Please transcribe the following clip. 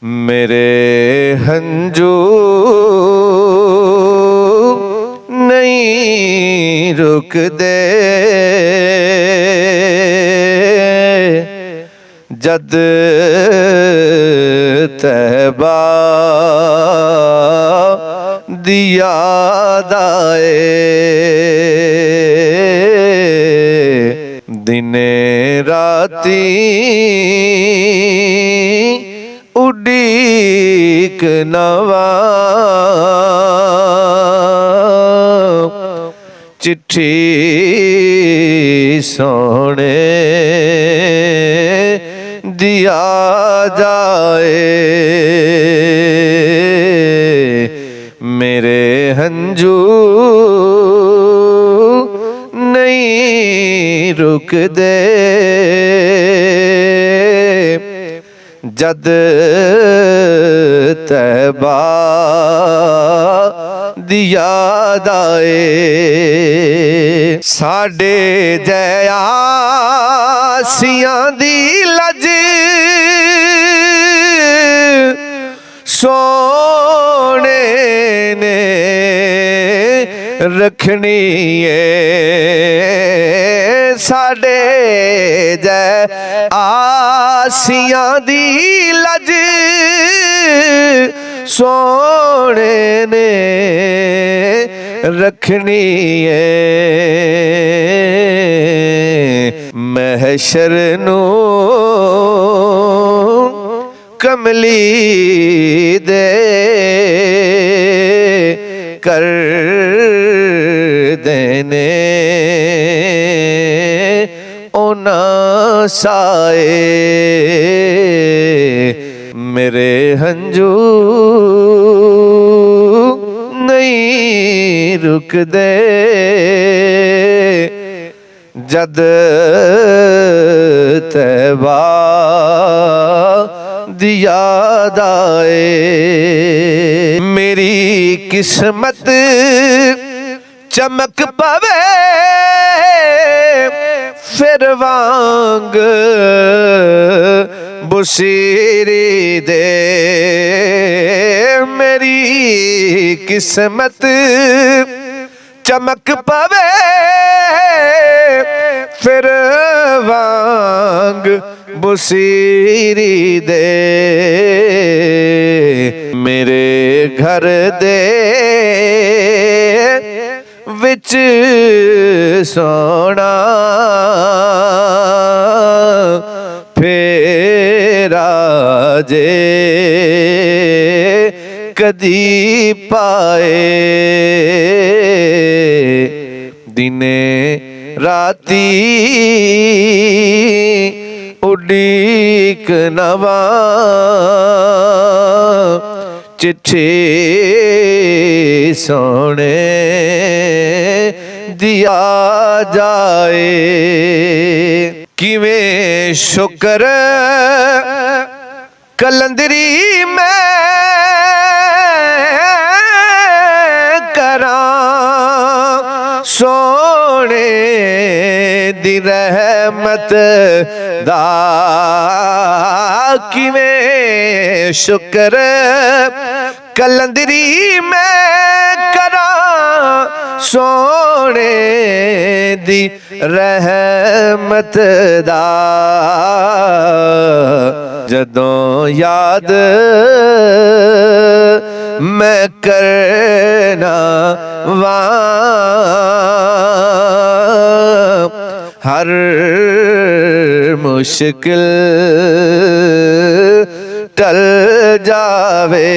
मेरे हंजू नहीं रुकदे जद तैबा दी याद आए। दिने राती उड़ीक नवा चिट्ठी सोने दिया जाए। मेरे हंजू नहीं रुकदे जद तैबा दी याद आए। साडे जयासियां दी लज सोने ने रखनी है। साडे जयासियां दी लज सोने ने रखनी है। महशर नू कमली दे कर देने ओना साए। मेरे हंजू नहीं रुकदे जद तैबा दी याद आए। मेरी किस्मत चमक पवे फिर वांग बुसीरी दे। मेरी किस्मत चमक पवे फिर वांग बुसीरी दे। मेरे घर दे विच सोना फेरा जे कदी पाए। दिने राती उड़ीक नवा चिट्ठी सोने दिया जाए। किवें शुक्र कलंदरी मैं करां सोने दी रहमत दा। किवें शुक्र कलंदरी मैं करां सोने दी रहमत दा। जदों याद मैं करना वा हर मुश्किल टल जावे।